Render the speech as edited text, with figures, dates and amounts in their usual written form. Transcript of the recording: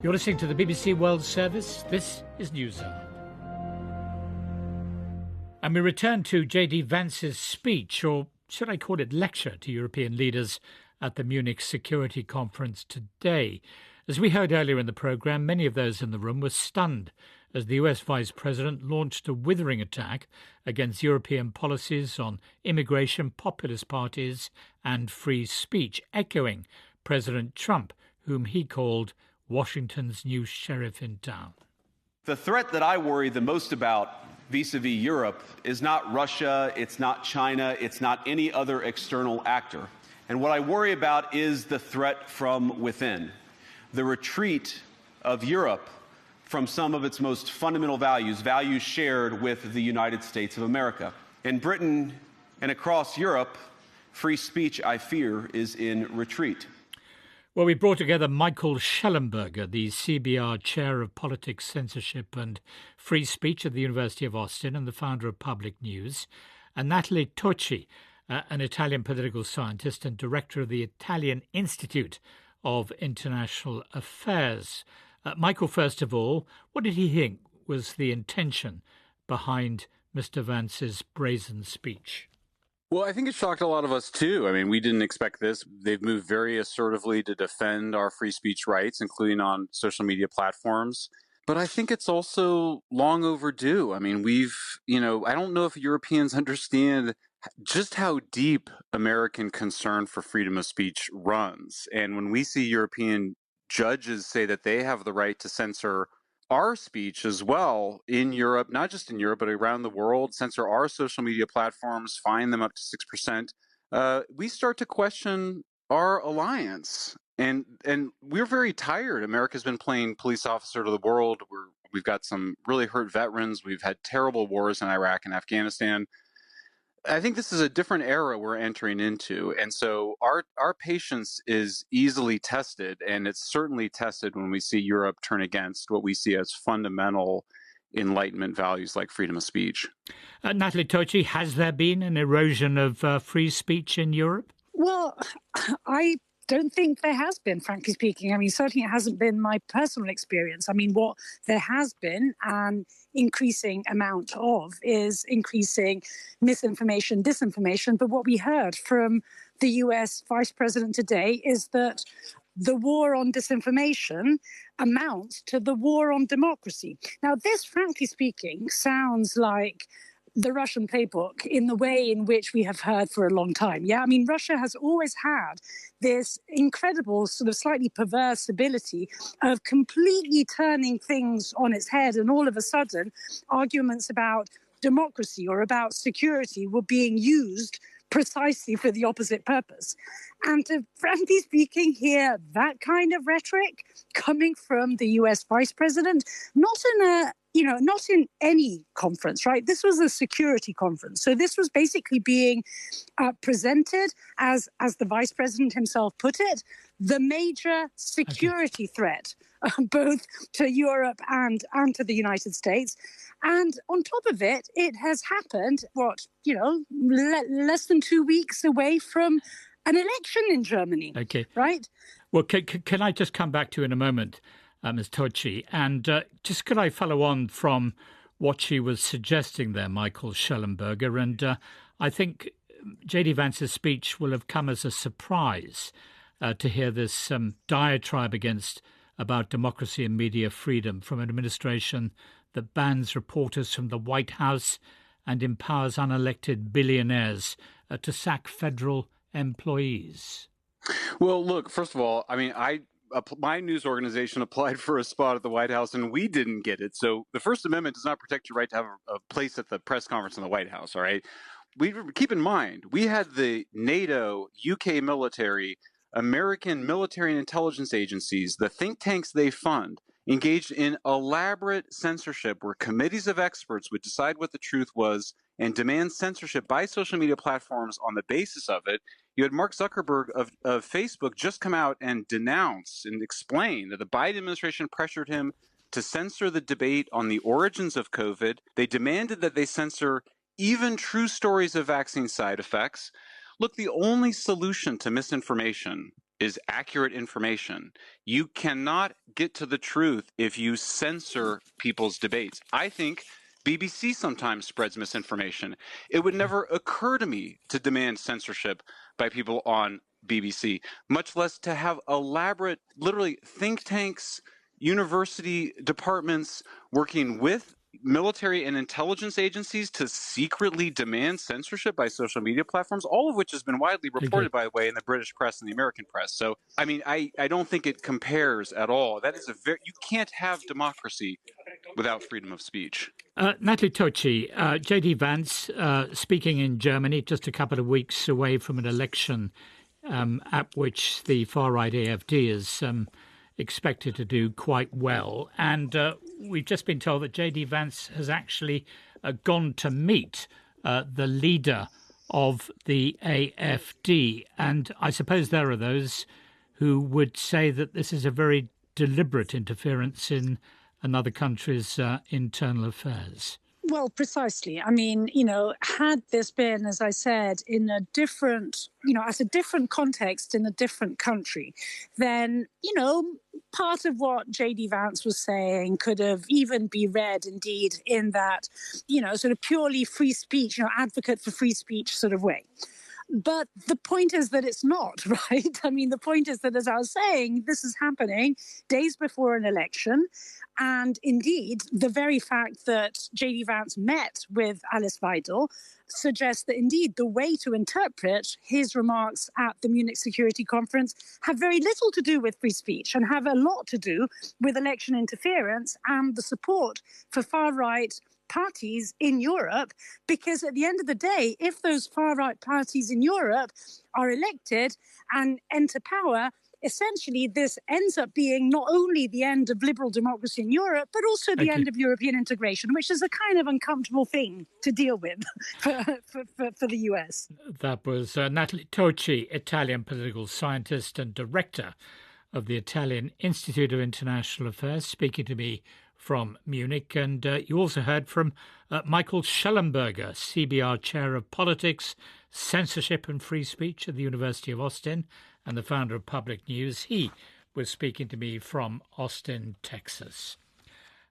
You're listening to the BBC World Service. This is NewsHour. And we return to J.D. Vance's speech, or should I call it lecture, to European leaders at the Munich Security Conference today. As we heard earlier in the programme, many of those in the room were stunned as the US Vice President launched a withering attack against European policies on immigration, populist parties and free speech, echoing President Trump, whom he called Washington's new sheriff in town. The threat that I worry the most about vis-a-vis Europe is not Russia, it's not China, it's not any other external actor. And what I worry about is the threat from within, the retreat of Europe from some of its most fundamental values, values shared with the United States of America. In Britain and across Europe, free speech, I fear, is in retreat. Well, we brought together Michael Schellenberger, the CBR Chair of Politics, Censorship and Free Speech at the University of Austin and the founder of Public News, and Natalie Tocci, an Italian political scientist and director of the Italian Institute of International Affairs. Michael, first of all, what did he think was the intention behind Mr. Vance's brazen speech? Well, I think it shocked a lot of us, too. I mean, we didn't expect this. They've moved very assertively to defend our free speech rights, including on social media platforms. But I think it's also long overdue. I mean, I don't know if Europeans understand just how deep American concern for freedom of speech runs. And when we see European judges say that they have the right to censor our speech as well in Europe, not just in Europe, but around the world, censor our social media platforms, fine them up to 6%, we start to question our alliance. And we're very tired. America's been playing police officer to the world. We've got some really hurt veterans. We've had terrible wars in Iraq and Afghanistan. I think this is a different era we're entering into. And so our patience is easily tested, and it's certainly tested when we see Europe turn against what we see as fundamental Enlightenment values like freedom of speech. Natalie Tocci, has there been an erosion of free speech in Europe? Well, I don't think there has been, frankly speaking. I mean, certainly it hasn't been my personal experience. I mean, what there has been an increasing amount of is increasing misinformation, disinformation. But what we heard from the US Vice President today is that the war on disinformation amounts to the war on democracy. Now, this, frankly speaking, sounds like the Russian playbook in the way in which we have heard for a long time. Yeah, I mean, Russia has always had this incredible sort of slightly perverse ability of completely turning things on its head. And all of a sudden, arguments about democracy or about security were being used precisely for the opposite purpose. And to, frankly speaking, hear that kind of rhetoric coming from the US Vice President, not in any conference, right? This was a security conference. So this was basically being presented as the Vice President himself put it, the major security threat, both to Europe and to the United States. And on top of it, it has happened, less than 2 weeks away from an election in Germany. Okay. Right? Well, can I just come back to you in a moment, Ms. Tocci? And just could I follow on from what she was suggesting there, Michael Schellenberger? And I think J.D. Vance's speech will have come as a surprise to hear this diatribe about democracy and media freedom from an administration that bans reporters from the White House and empowers unelected billionaires to sack federal employees. Well, look, first of all, I mean, my news organization applied for a spot at the White House and we didn't get it. So the First Amendment does not protect your right to have a place at the press conference in the White House. All right. Keep in mind, we had the NATO, UK military, American military and intelligence agencies, the think tanks they fund, engaged in elaborate censorship where committees of experts would decide what the truth was and demand censorship by social media platforms on the basis of it. You had Mark Zuckerberg of Facebook just come out and denounce and explain that the Biden administration pressured him to censor the debate on the origins of COVID. They demanded that they censor even true stories of vaccine side effects. Look, the only solution to misinformation is accurate information. You cannot get to the truth if you censor people's debates. I think BBC sometimes spreads misinformation. It would never occur to me to demand censorship by people on BBC, much less to have elaborate, literally think tanks, university departments working with military and intelligence agencies to secretly demand censorship by social media platforms, all of which has been widely reported, by the way, in the British press and the American press. So, I mean, I don't think it compares at all. That is you can't have democracy without freedom of speech. Natalie Tocci, J.D. Vance, speaking in Germany, just a couple of weeks away from an election at which the far-right AfD is expected to do quite well. And we've just been told that J.D. Vance has actually gone to meet the leader of the AfD. And I suppose there are those who would say that this is a very deliberate interference in another country's internal affairs. Well, precisely. I mean, had this been, as I said, in a different, at a different context in a different country, then, part of what J.D. Vance was saying could have even be read, indeed, in that, sort of purely free speech, advocate for free speech sort of way. But the point is that it's not, right? I mean, the point is that, as I was saying, this is happening days before an election. And indeed, the very fact that J.D. Vance met with Alice Weidel suggests that indeed the way to interpret his remarks at the Munich Security Conference have very little to do with free speech and have a lot to do with election interference and the support for far-right parties in Europe, because at the end of the day, if those far-right parties in Europe are elected and enter power, essentially this ends up being not only the end of liberal democracy in Europe, but also the end of European integration, which is a kind of uncomfortable thing to deal with for the US. That was Natalie Tocci, Italian political scientist and director of the Italian Institute of International Affairs, speaking to me from Munich. And you also heard from Michael Schellenberger, CBR Chair of Politics, Censorship and Free Speech at the University of Austin and the founder of Public News. He was speaking to me from Austin, Texas.